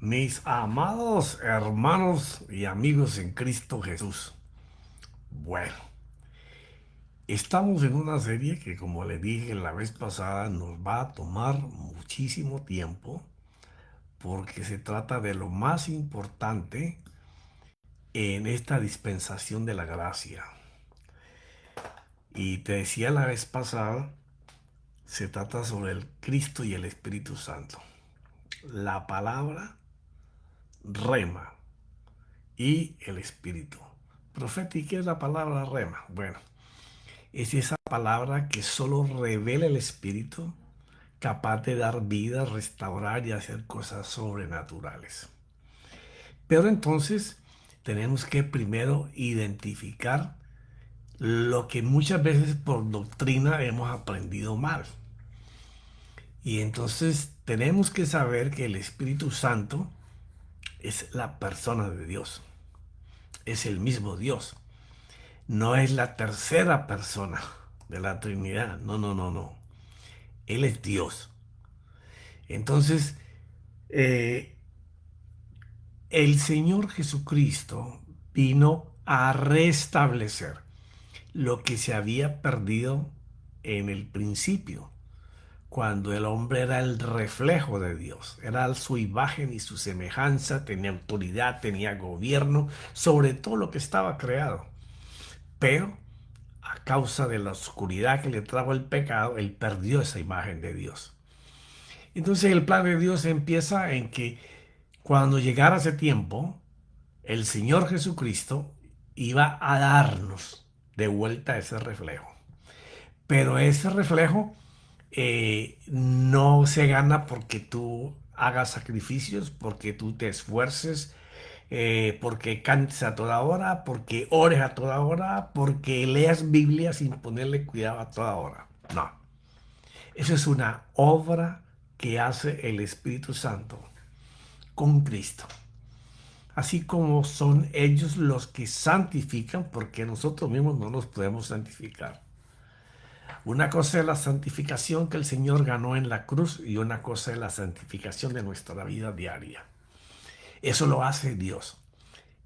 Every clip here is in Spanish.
Mis amados hermanos y amigos en Cristo Jesús. Bueno, estamos en una serie que, como le dije la vez pasada, nos va a tomar muchísimo tiempo porque se trata de lo más importante en esta dispensación de la gracia. Y te decía la vez pasada, se trata sobre el Cristo y el Espíritu Santo. La palabra rema y el Espíritu. Profeta, ¿y qué es la palabra rema? Bueno, es esa palabra que solo revela el Espíritu, capaz de dar vida, restaurar y hacer cosas sobrenaturales. Pero entonces tenemos que primero identificar lo que muchas veces por doctrina hemos aprendido mal. Y entonces tenemos que saber que el Espíritu Santo es la persona de Dios, es el mismo Dios. No es la tercera persona de la Trinidad. No, no, no, no. Él es Dios. Entonces, eh, el Señor Jesucristo vino a restablecer lo que se había perdido en el principio, cuando el hombre era el reflejo de Dios, era su imagen y su semejanza, tenía autoridad, tenía gobierno sobre todo lo que estaba creado. Pero a causa de la oscuridad que le trajo el pecado, él perdió esa imagen de Dios. Entonces el plan de Dios empieza en que cuando llegara ese tiempo, el Señor Jesucristo iba a darnos de vuelta ese reflejo. Pero ese reflejo no se gana porque tú hagas sacrificios, porque tú te esfuerces, porque cantes a toda hora, porque ores a toda hora, porque leas Biblia sin ponerle cuidado a toda hora. No, eso es una obra que hace el Espíritu Santo con Cristo. Así como son ellos los que santifican, porque nosotros mismos no nos podemos santificar. Una cosa es la santificación que el Señor ganó en la cruz y una cosa es la santificación de nuestra vida diaria. Eso lo hace Dios.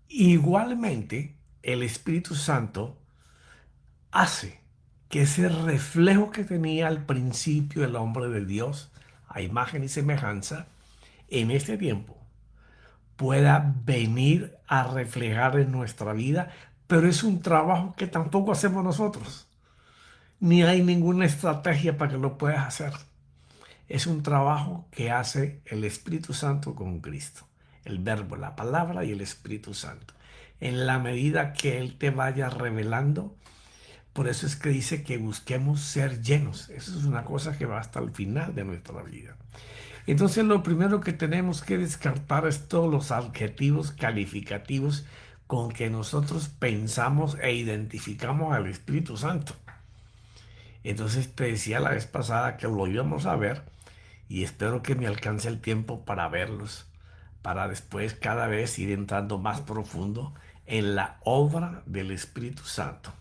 Igualmente, el Espíritu Santo hace que ese reflejo que tenía al principio el hombre de Dios, a imagen y semejanza, en este tiempo pueda venir a reflejar en nuestra vida, pero es un trabajo que tampoco hacemos nosotros, ni hay ninguna estrategia para que lo puedas hacer. Es un trabajo que hace el Espíritu Santo con Cristo, el Verbo, la palabra y el Espíritu Santo. En la medida que Él te vaya revelando, por eso es que dice que busquemos ser llenos. Eso es una cosa que va hasta el final de nuestra vida. Entonces lo primero que tenemos que descartar es todos los adjetivos calificativos con que nosotros pensamos e identificamos al Espíritu Santo. Entonces te decía la vez pasada que lo íbamos a ver y espero que me alcance el tiempo para verlos, para después cada vez ir entrando más profundo en la obra del Espíritu Santo.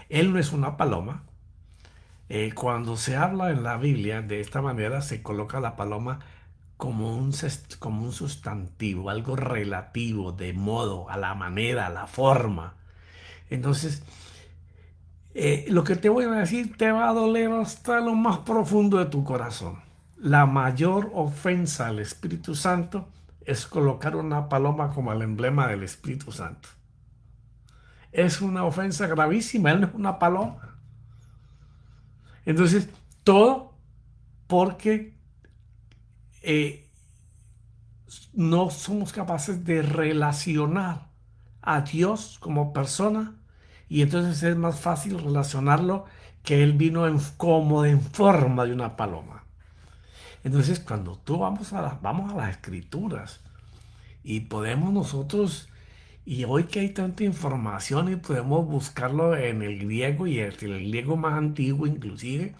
Él no es una paloma. Cuando se habla en la Biblia de esta manera, se coloca la paloma como un sustantivo, algo relativo, de modo, a la manera, a la forma. Entonces, lo que te voy a decir te va a doler hasta lo más profundo de tu corazón. La mayor ofensa al Espíritu Santo es colocar una paloma como el emblema del Espíritu Santo. Es una ofensa gravísima, él no es una paloma. Entonces, todo porque eh, no somos capaces de relacionar a Dios como persona y entonces es más fácil relacionarlo que Él vino como en forma de una paloma. Entonces cuando tú vamos a las escrituras y podemos nosotros, y hoy que hay tanta información y podemos buscarlo en el griego y el griego más antiguo inclusive,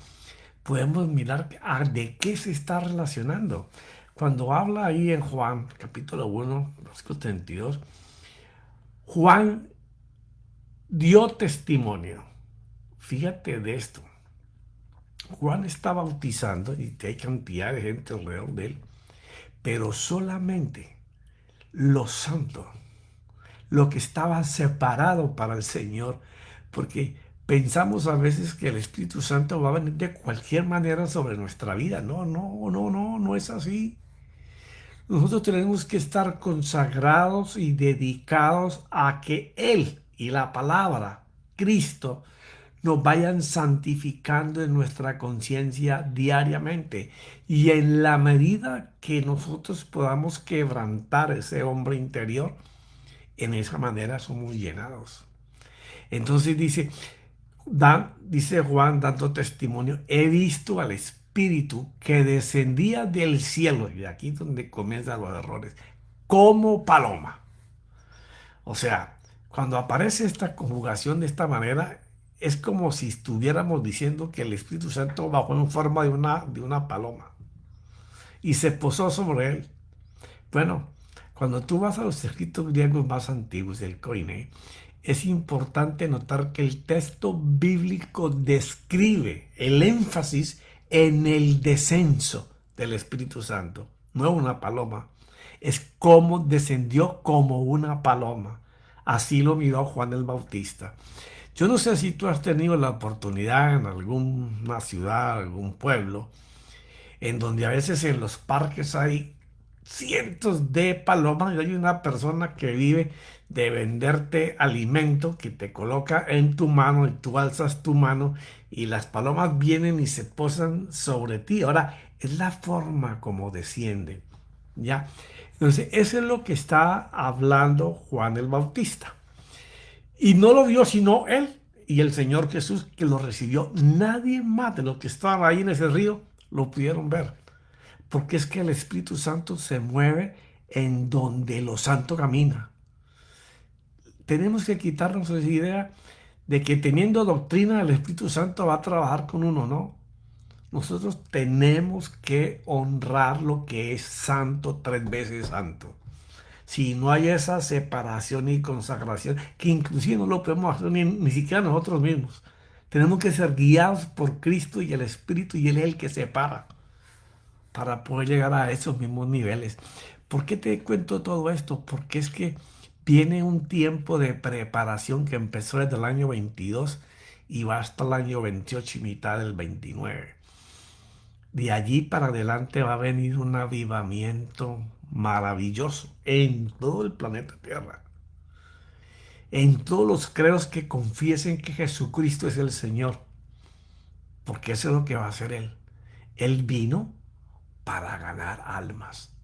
podemos mirar de qué se está relacionando. Cuando habla ahí en Juan, capítulo 1, versículo 32, Juan dio testimonio. Fíjate de esto. Juan está bautizando y hay cantidad de gente alrededor de él, pero solamente los santos, lo que estaba separado para el Señor, porque pensamos a veces que el Espíritu Santo va a venir de cualquier manera sobre nuestra vida. No, no, no, no, no es así. Nosotros tenemos que estar consagrados y dedicados a que Él y la palabra, Cristo, nos vayan santificando en nuestra conciencia diariamente. Y en la medida que nosotros podamos quebrantar ese hombre interior, en esa manera somos llenados. Entonces dice Juan dando testimonio, he visto al Espíritu que descendía del cielo, y aquí es donde comienzan los errores, como paloma. O sea, cuando aparece esta conjugación de esta manera, es como si estuviéramos diciendo que el Espíritu Santo bajó en forma de una paloma y se posó sobre él. Bueno, cuando tú vas a los escritos griegos más antiguos del Koine, es importante notar que el texto bíblico describe el énfasis en el descenso del Espíritu Santo, no una paloma, es cómo descendió como una paloma. Así lo miró Juan el Bautista. Yo no sé si tú has tenido la oportunidad en alguna ciudad, algún pueblo, en donde a veces en los parques hay cientos de palomas y hay una persona que vive de venderte alimento que te coloca en tu mano y tú alzas tu mano y las palomas vienen y se posan sobre ti. Ahora, es la forma como descienden, ¿ya? Entonces, eso es lo que está hablando Juan el Bautista. Y no lo vio sino él y el Señor Jesús que lo recibió. Nadie más de los que estaban ahí en ese río lo pudieron ver. Porque es que el Espíritu Santo se mueve en donde lo santo camina. Tenemos que quitarnos esa idea de que teniendo doctrina el Espíritu Santo va a trabajar con uno, no. Nosotros tenemos que honrar lo que es santo, tres veces santo. Si no hay esa separación y consagración, que inclusive no lo podemos hacer ni siquiera nosotros mismos. Tenemos que ser guiados por Cristo y el Espíritu y Él es el que separa para poder llegar a esos mismos niveles. ¿Por qué te cuento todo esto? Porque es que viene un tiempo de preparación que empezó desde el año 22 y va hasta el año 28 y mitad del 29. De allí para adelante va a venir un avivamiento maravilloso en todo el planeta Tierra. En todos los creos que confiesen que Jesucristo es el Señor. Porque eso es lo que va a hacer Él. Él vino para ganar almas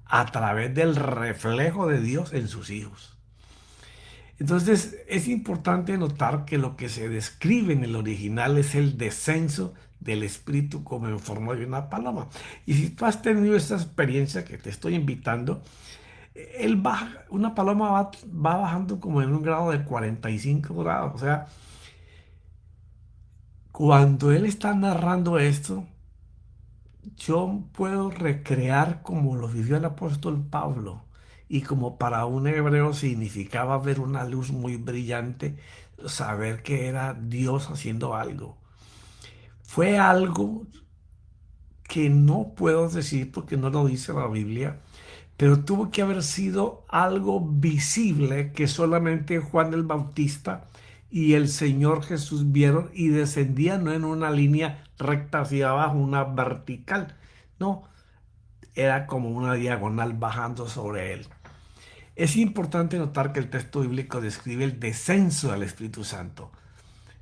a través del reflejo de Dios en sus hijos. Entonces es importante notar que lo que se describe en el original es el descenso del Espíritu como en forma de una paloma. Y si tú has tenido esta experiencia que te estoy invitando, una paloma va bajando como en un grado de 45 grados. O sea, cuando él está narrando esto, yo puedo recrear como lo vivió el apóstol Pablo y como para un hebreo significaba ver una luz muy brillante, saber que era Dios haciendo algo. Fue algo que no puedo decir porque no lo dice la Biblia, pero tuvo que haber sido algo visible que solamente Juan el Bautista y el Señor Jesús vieron y descendían no en una línea recta hacia abajo, una vertical, no, era como una diagonal bajando sobre él. Es importante notar que el texto bíblico describe el descenso del Espíritu Santo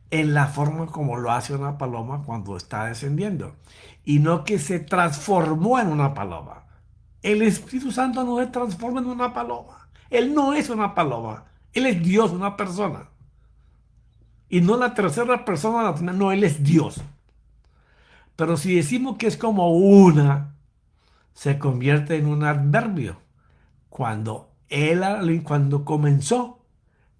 en la forma como lo hace una paloma cuando está descendiendo y no que se transformó en una paloma. El Espíritu Santo no se transforma en una paloma. Él no es una paloma. Él es Dios, una persona. Y no la tercera persona, no, Él es Dios. Pero si decimos que es como una, se convierte en un adverbio. Cuando comenzó,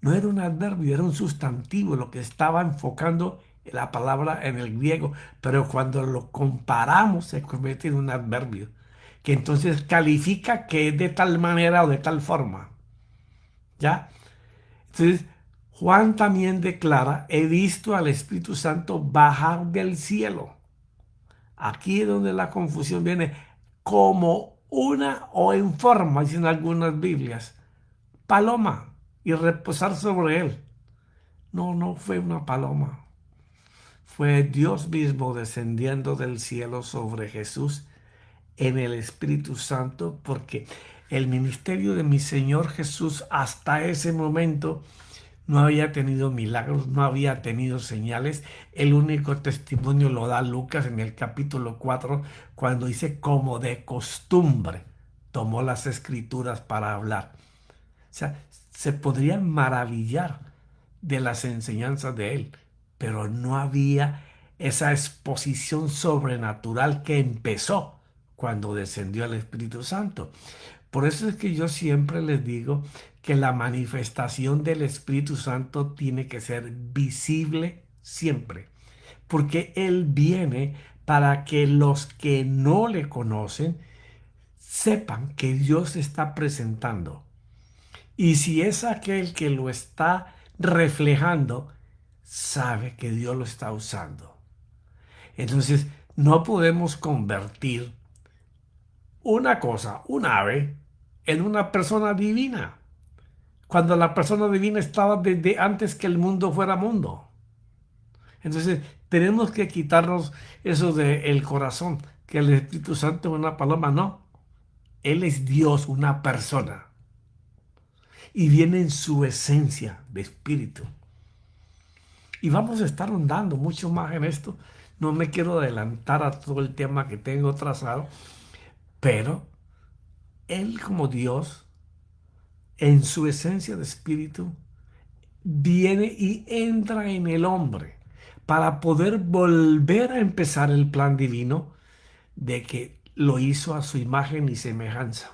no era un adverbio, era un sustantivo, lo que estaba enfocando la palabra en el griego. Pero cuando lo comparamos, se convierte en un adverbio, que entonces califica que es de tal manera o de tal forma. ¿Ya? Entonces, Juan también declara, he visto al Espíritu Santo bajar del cielo. Aquí es donde la confusión viene, como una o en forma, dicen algunas Biblias, paloma y reposar sobre él. No, no fue una paloma. Fue Dios mismo descendiendo del cielo sobre Jesús en el Espíritu Santo, porque el ministerio de mi Señor Jesús hasta ese momento no había tenido milagros, no había tenido señales. El único testimonio lo da Lucas en el capítulo 4, cuando dice, como de costumbre, tomó las escrituras para hablar. O sea, se podrían maravillar de las enseñanzas de él, pero no había esa exposición sobrenatural que empezó cuando descendió el Espíritu Santo. Por eso es que yo siempre les digo que la manifestación del Espíritu Santo tiene que ser visible siempre, porque Él viene para que los que no le conocen sepan que Dios se está presentando. Y si es aquel que lo está reflejando, sabe que Dios lo está usando. Entonces, no podemos convertir una cosa, un ave, en una persona divina, cuando la persona divina estaba desde antes que el mundo fuera mundo. Entonces, tenemos que quitarnos eso del corazón, que el Espíritu Santo es una paloma. No, Él es Dios, una persona, y viene en su esencia de espíritu. Y vamos a estar ahondando mucho más en esto. No me quiero adelantar a todo el tema que tengo trazado, pero Él como Dios, en su esencia de espíritu, viene y entra en el hombre para poder volver a empezar el plan divino de que lo hizo a su imagen y semejanza.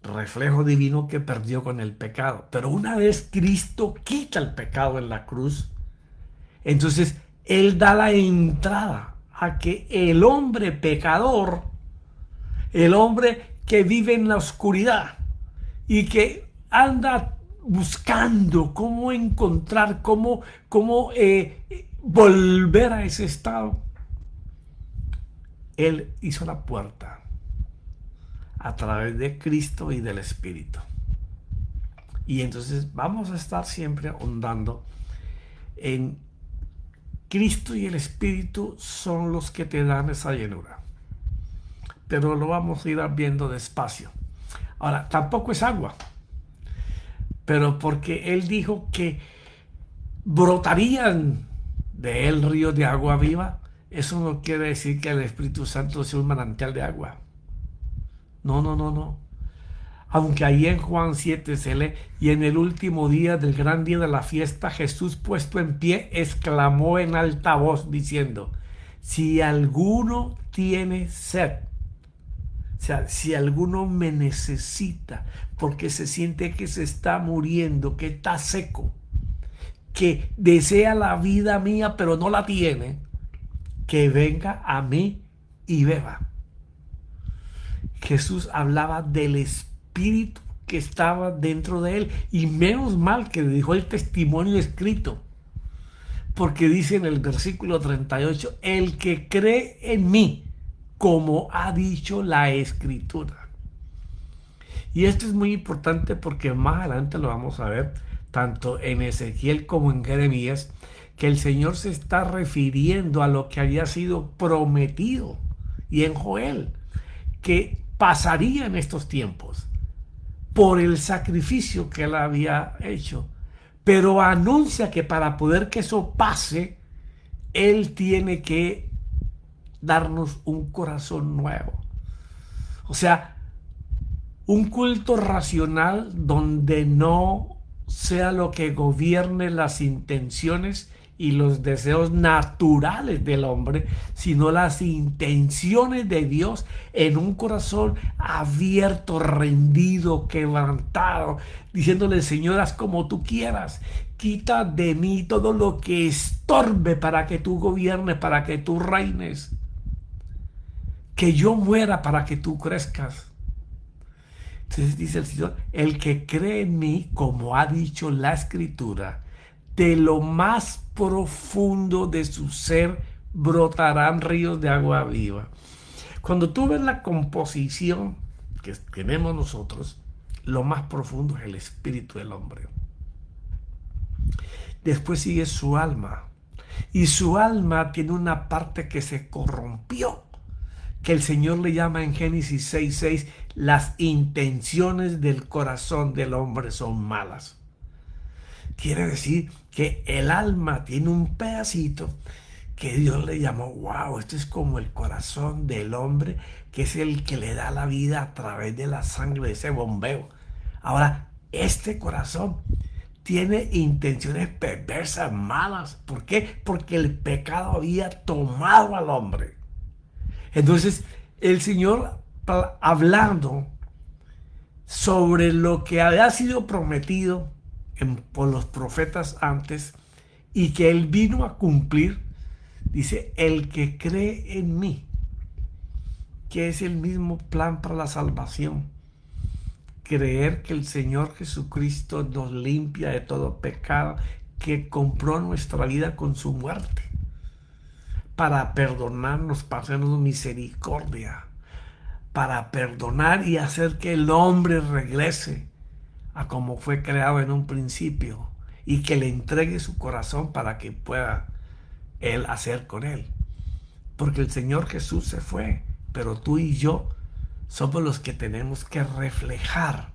Reflejo divino que perdió con el pecado. Pero una vez Cristo quita el pecado en la cruz, entonces Él da la entrada a que el hombre pecador, el hombre que vive en la oscuridad y que anda buscando cómo encontrar, cómo volver a ese estado, Él hizo la puerta a través de Cristo y del Espíritu. Y entonces vamos a estar siempre ahondando en Cristo, y el Espíritu son los que te dan esa llenura. Pero lo vamos a ir viendo despacio. Ahora, tampoco es agua, pero porque Él dijo que brotarían de él ríos de agua viva, eso no quiere decir que el Espíritu Santo sea un manantial de agua. No, no, no, no. Aunque ahí en Juan 7 se lee, y en el último día del gran día de la fiesta, Jesús puesto en pie, exclamó en alta voz diciendo, si alguno tiene sed, o sea, si alguno me necesita, porque se siente que se está muriendo, que está seco, que desea la vida mía, pero no la tiene, que venga a mí y beba. Jesús hablaba del Espíritu que estaba dentro de él, y menos mal que le dijo el testimonio escrito, porque dice en el versículo 38, el que cree en mí, como ha dicho la Escritura. Y esto es muy importante porque más adelante lo vamos a ver, tanto en Ezequiel como en Jeremías, que el Señor se está refiriendo a lo que había sido prometido, y en Joel, que pasaría en estos tiempos por el sacrificio que él había hecho, pero anuncia que para poder que eso pase, él tiene que darnos un corazón nuevo. O sea, un culto racional donde no sea lo que gobierne las intenciones y los deseos naturales del hombre, sino las intenciones de Dios en un corazón abierto, rendido, quebrantado, diciéndole, Señor, haz como tú quieras, quita de mí todo lo que estorbe para que tú gobiernes, para que tú reines, que yo muera para que tú crezcas. Entonces dice el Señor, el que cree en mí, como ha dicho la Escritura, de lo más profundo de su ser brotarán ríos de agua viva. Cuando tú ves la composición que tenemos nosotros, lo más profundo es el espíritu del hombre. Después sigue su alma. Y su alma tiene una parte que se corrompió, que el Señor le llama en Génesis 6:6, las intenciones del corazón del hombre son malas. Quiere decir que el alma tiene un pedacito que Dios le llamó, wow, esto es como el corazón del hombre, que es el que le da la vida a través de la sangre, de ese bombeo. Ahora, este corazón tiene intenciones perversas, malas. ¿Por qué? Porque el pecado había tomado al hombre. Entonces, el Señor, hablando sobre lo que había sido prometido por los profetas antes y que Él vino a cumplir, dice, el que cree en mí, que es el mismo plan para la salvación. Creer que el Señor Jesucristo nos limpia de todo pecado, que compró nuestra vida con su muerte, para perdonarnos, para hacernos misericordia, para perdonar y hacer que el hombre regrese a como fue creado en un principio y que le entregue su corazón para que pueda Él hacer con él. Porque el Señor Jesús se fue, pero tú y yo somos los que tenemos que reflejar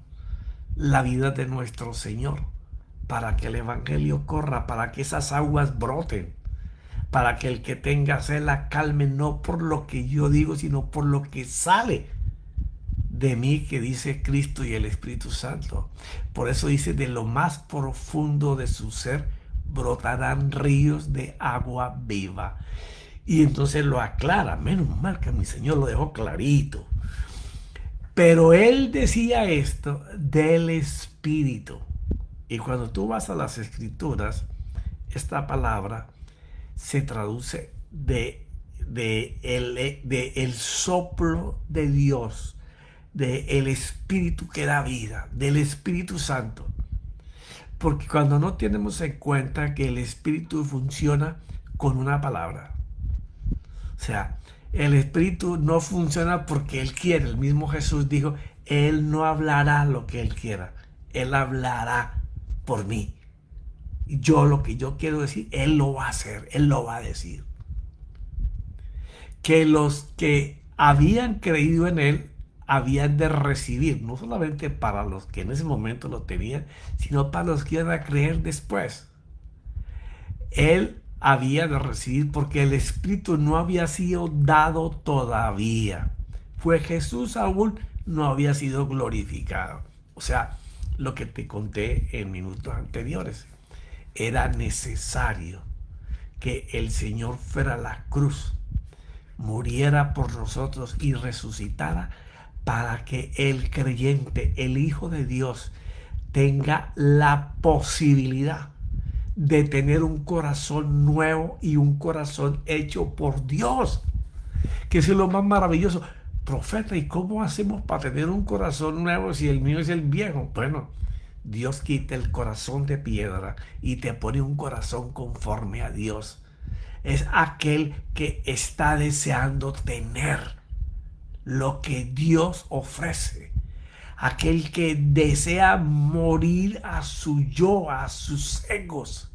la vida de nuestro Señor para que el Evangelio corra, para que esas aguas broten, para que el que tenga sed la calme, no por lo que yo digo, sino por lo que sale de mí, que dice Cristo y el Espíritu Santo. Por eso dice, de lo más profundo de su ser brotarán ríos de agua viva. Y entonces lo aclara. Menos mal que mi Señor lo dejó clarito. Pero Él decía esto del Espíritu. Y cuando tú vas a las Escrituras, esta palabra se traduce de el soplo de Dios, del Espíritu que da vida, del Espíritu Santo. Porque cuando no tenemos en cuenta que el Espíritu funciona con una palabra. O sea, el Espíritu no funciona porque Él quiere. El mismo Jesús dijo, Él no hablará lo que Él quiera. Él hablará por mí. Yo lo que yo quiero decir, Él lo va a hacer. Él lo va a decir. Que los que habían creído en Él habían de recibir, no solamente para los que en ese momento lo tenían, sino para los que iban a creer después. Él había de recibir porque el Espíritu no había sido dado todavía. Fue Jesús aún no había sido glorificado. O sea, lo que te conté en minutos anteriores. Era necesario que el Señor fuera a la cruz, muriera por nosotros y resucitara para que el creyente, el Hijo de Dios, tenga la posibilidad de tener un corazón nuevo y un corazón hecho por Dios, que es lo más maravilloso. Profeta, ¿y cómo hacemos para tener un corazón nuevo si el mío es el viejo? Bueno, Dios quita el corazón de piedra y te pone un corazón conforme a Dios. Es aquel que está deseando tener lo que Dios ofrece. Aquel que desea morir a su yo, a sus egos,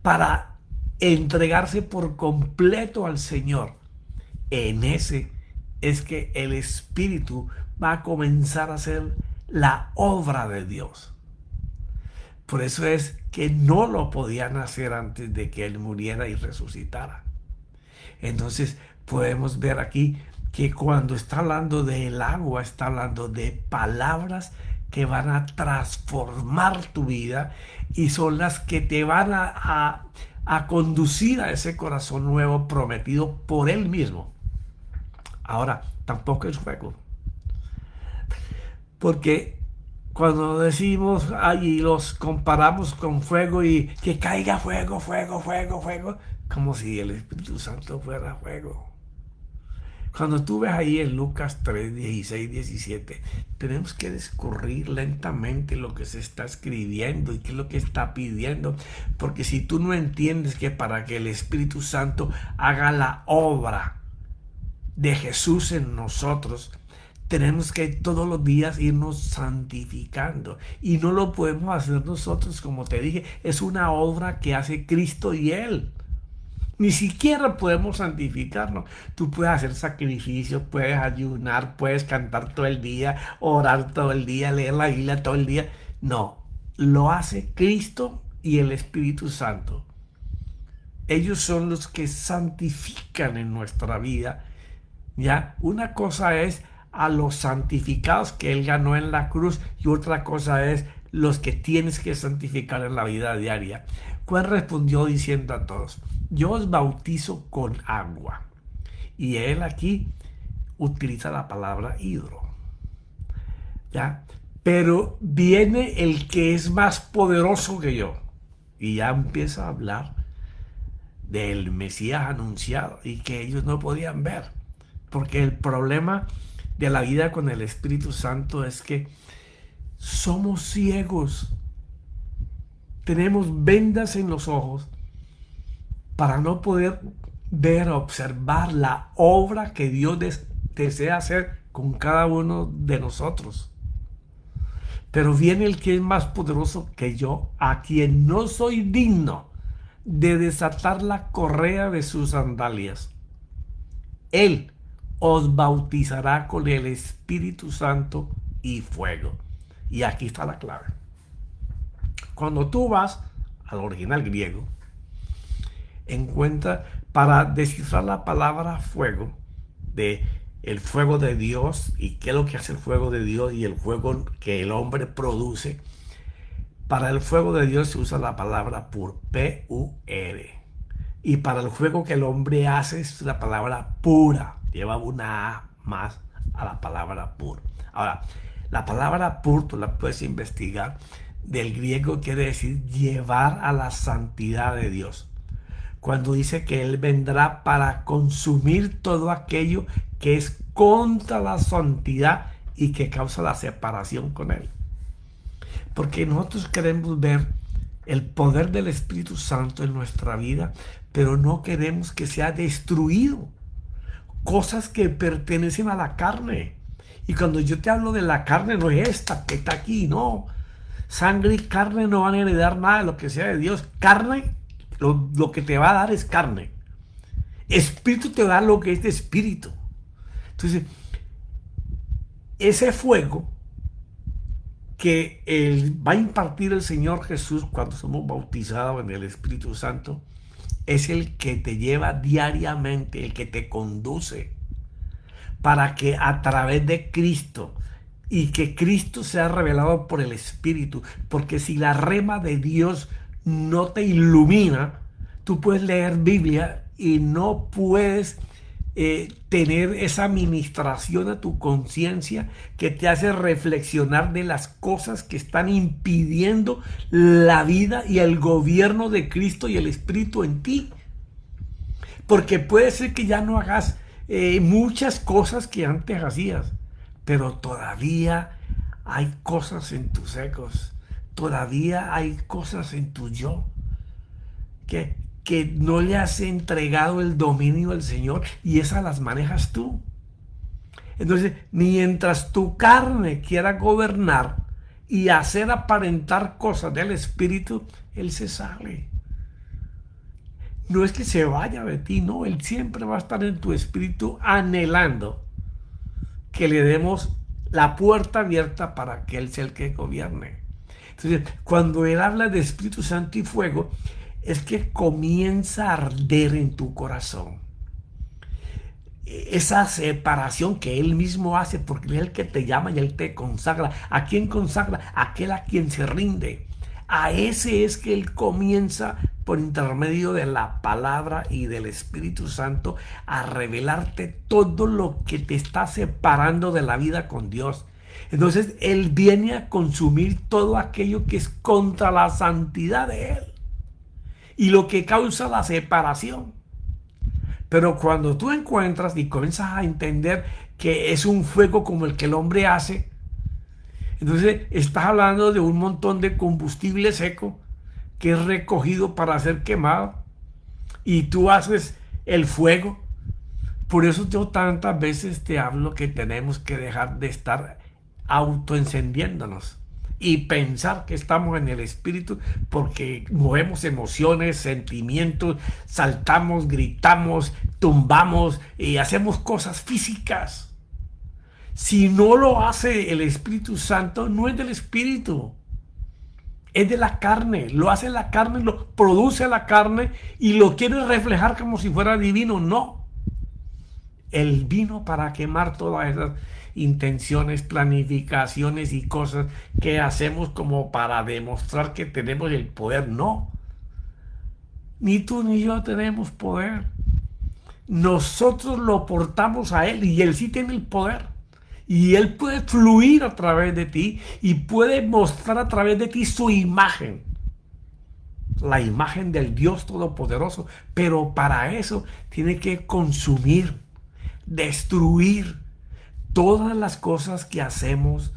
para entregarse por completo al Señor. En ese es que el Espíritu va a comenzar a hacer la obra de Dios. Por eso es que no lo podían hacer antes de que Él muriera y resucitara. Entonces podemos ver aquí que cuando está hablando del agua, está hablando de palabras que van a transformar tu vida y son las que te van a conducir a ese corazón nuevo prometido por Él mismo. Ahora, tampoco es fuego. Porque cuando decimos y los comparamos con fuego y que caiga fuego, fuego, fuego, fuego, como si el Espíritu Santo fuera fuego. Cuando tú ves ahí en Lucas 3, 16, 17, tenemos que discurrir lentamente lo que se está escribiendo y qué es lo que está pidiendo. Porque si tú no entiendes que para que el Espíritu Santo haga la obra de Jesús en nosotros, tenemos que todos los días irnos santificando. Y no lo podemos hacer nosotros, como te dije, es una obra que hace Cristo y Él. Ni siquiera podemos santificarnos. Tú puedes hacer sacrificios, puedes ayunar, puedes cantar todo el día, orar todo el día, leer la Biblia todo el día. No, lo hace Cristo y el Espíritu Santo. Ellos son los que santifican en nuestra vida. ¿Ya? Una cosa es a los santificados que Él ganó en la cruz y otra cosa es los que tienes que santificar en la vida diaria. Juan respondió diciendo a todos: yo os bautizo con agua. Y Él aquí utiliza la palabra hidro. ¿Ya? Pero viene el que es más poderoso que yo. Y ya empieza a hablar del Mesías anunciado y que ellos no podían ver. Porque el problema de la vida con el Espíritu Santo es que somos ciegos. Tenemos vendas en los ojos para no poder ver, observar la obra que Dios desea hacer con cada uno de nosotros. Pero viene el que es más poderoso que yo, a quien no soy digno de desatar la correa de sus sandalias. Él os bautizará con el Espíritu Santo y fuego. Y aquí está la clave. Cuando tú vas al original griego, encuentra, para descifrar la palabra fuego, de el fuego de Dios y qué es lo que hace el fuego de Dios y el fuego que el hombre produce. Para el fuego de Dios se usa la palabra pur, P-U-R. Y para el fuego que el hombre hace es la palabra pura. Lleva una A más a la palabra pur. Ahora, la palabra pur tú la puedes investigar. Del griego quiere decir llevar a la santidad de Dios. Cuando dice que Él vendrá para consumir todo aquello que es contra la santidad y que causa la separación con Él. Porque nosotros queremos ver el poder del Espíritu Santo en nuestra vida, pero no queremos que sea destruido. Cosas que pertenecen a la carne. Y cuando yo te hablo de la carne, no es esta que está aquí, no. Sangre y carne no van a heredar nada de lo que sea de Dios. Carne, lo que te va a dar es carne. Espíritu te da lo que es de espíritu. Entonces, ese fuego que va a impartir el Señor Jesús cuando somos bautizados en el Espíritu Santo, es el que te lleva diariamente, el que te conduce para que a través de Cristo y que Cristo sea revelado por el Espíritu. Porque si la rema de Dios no te ilumina, tú puedes leer Biblia y no puedes tener esa ministración a tu conciencia que te hace reflexionar de las cosas que están impidiendo la vida y el gobierno de Cristo y el Espíritu en ti. Porque puede ser que ya no hagas muchas cosas que antes hacías, pero todavía hay cosas en tus ecos, todavía hay cosas en tu yo que no le has entregado el dominio al Señor y esas las manejas tú. Entonces, mientras tu carne quiera gobernar y hacer aparentar cosas del Espíritu, Él se sale. No es que se vaya de ti, no, Él siempre va a estar en tu espíritu anhelando que le demos la puerta abierta para que Él sea el que gobierne. Entonces, cuando Él habla de Espíritu Santo y fuego, es que comienza a arder en tu corazón. Esa separación que Él mismo hace, porque Él es el que te llama y Él te consagra. ¿A quién consagra? Aquel a quien se rinde. A ese es que Él comienza por intermedio de la palabra y del Espíritu Santo a revelarte todo lo que te está separando de la vida con Dios. Entonces Él viene a consumir todo aquello que es contra la santidad de Él y lo que causa la separación. Pero cuando tú encuentras y comienzas a entender que es un fuego como el que el hombre hace, entonces estás hablando de un montón de combustible seco que es recogido para ser quemado y tú haces el fuego Por eso yo tantas veces te hablo que tenemos que dejar de estar autoencendiéndonos y pensar que estamos en el espíritu porque movemos emociones, sentimientos, saltamos, gritamos, tumbamos y hacemos cosas físicas. Si no lo hace el Espíritu Santo, no es del espíritu, es de la carne. Lo hace la carne, lo produce la carne y lo quiere reflejar como si fuera divino. No. Él vino para quemar todas esas intenciones, planificaciones y cosas que hacemos como para demostrar que tenemos el poder. No, ni tú ni yo tenemos poder. Nosotros lo portamos a Él y Él sí tiene el poder. Y Él puede fluir a través de ti y puede mostrar a través de ti su imagen. La imagen del Dios Todopoderoso. Pero para eso tiene que consumir, destruir todas las cosas que hacemos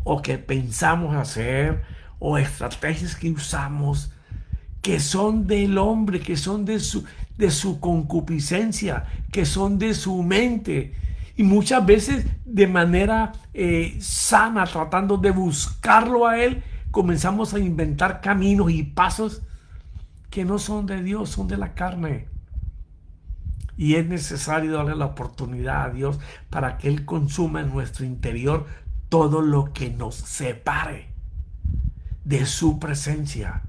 o que pensamos hacer o estrategias que usamos que son del hombre, que son de su concupiscencia, que son de su mente. Y muchas veces de manera sana, tratando de buscarlo a Él, comenzamos a inventar caminos y pasos que no son de Dios, son de la carne. Y es necesario darle la oportunidad a Dios para que Él consuma en nuestro interior todo lo que nos separe de su presencia.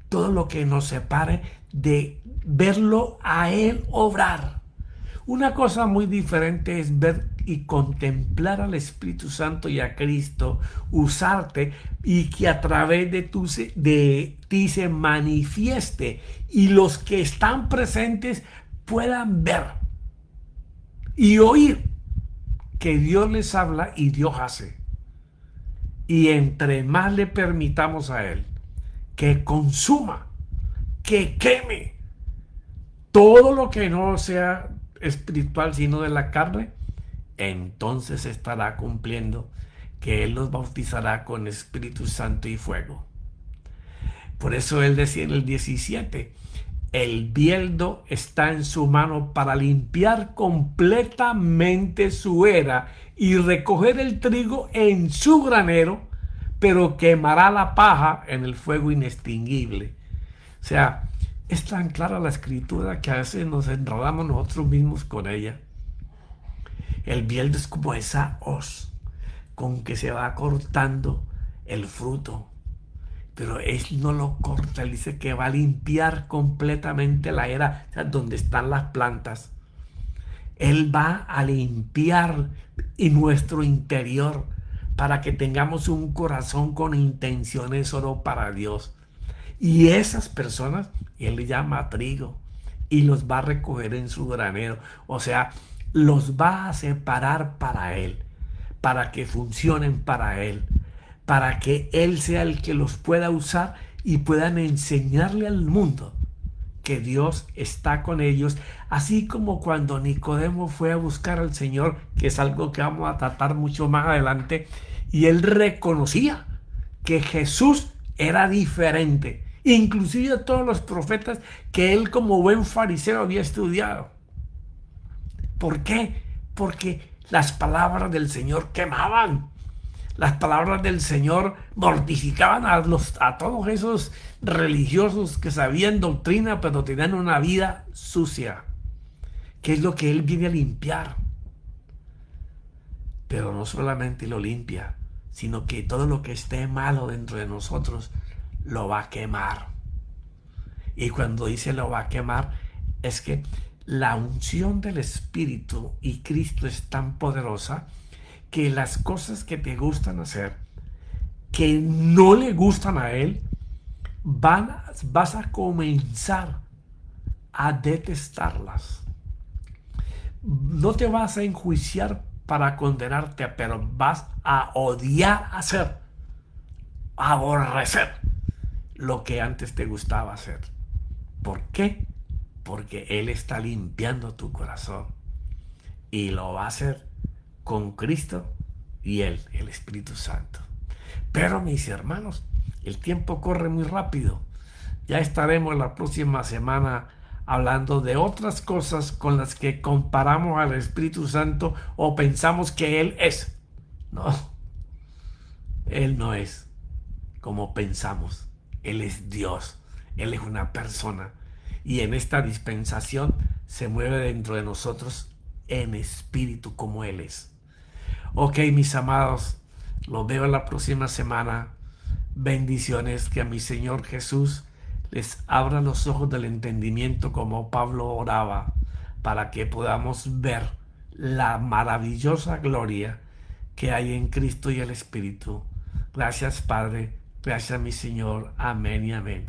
Todo lo que nos separe de verlo a Él obrar. Una cosa muy diferente es ver y contemplar al Espíritu Santo y a Cristo usarte y que a través de ti se manifieste y los que están presentes puedan ver y oír que Dios les habla y Dios hace. Y entre más le permitamos a Él que consuma, que queme todo lo que no sea espiritual sino de la carne, entonces estará cumpliendo que Él nos bautizará con Espíritu Santo y fuego. Por eso Él decía en el 17, el bieldo está en su mano para limpiar completamente su era y recoger el trigo en su granero, pero quemará la paja en el fuego inextinguible. O sea, es tan clara la escritura que a veces nos enredamos nosotros mismos con ella. El bieldo es como esa hoz con que se va cortando el fruto. Pero Él no lo corta, Él dice que va a limpiar completamente la era, o sea, donde están las plantas. Él va a limpiar en nuestro interior para que tengamos un corazón con intenciones solo para Dios. Y esas personas, Él le llama trigo y los va a recoger en su granero. O sea, los va a separar para Él, para que funcionen para Él, para que Él sea el que los pueda usar y puedan enseñarle al mundo que Dios está con ellos, así como cuando Nicodemo fue a buscar al Señor, que es algo que vamos a tratar mucho más adelante, y él reconocía que Jesús era diferente, inclusive a todos los profetas que él como buen fariseo había estudiado. ¿Por qué? Porque las palabras del Señor quemaban. Las palabras del Señor mortificaban a todos esos religiosos que sabían doctrina, pero tenían una vida sucia, que es lo que Él viene a limpiar. Pero no solamente lo limpia, sino que todo lo que esté malo dentro de nosotros lo va a quemar. Y cuando dice lo va a quemar, es que la unción del Espíritu y Cristo es tan poderosa que las cosas que te gustan hacer, que no le gustan a Él, vas a comenzar a detestarlas. No te vas a enjuiciar para condenarte, pero vas a odiar hacer, a aborrecer lo que antes te gustaba hacer. ¿Por qué? Porque Él está limpiando tu corazón y lo va a hacer con Cristo y Él, el Espíritu Santo. Pero mis hermanos, el tiempo corre muy rápido. Ya estaremos la próxima semana hablando de otras cosas con las que comparamos al Espíritu Santo o pensamos que Él es. No, Él no es como pensamos. Él es Dios. Él es una persona. Y en esta dispensación se mueve dentro de nosotros en espíritu como Él es. Ok, mis amados, los veo la próxima semana. Bendiciones, que a mi Señor Jesús les abra los ojos del entendimiento como Pablo oraba, para que podamos ver la maravillosa gloria que hay en Cristo y el Espíritu. Gracias, Padre. Gracias, mi Señor. Amén y amén.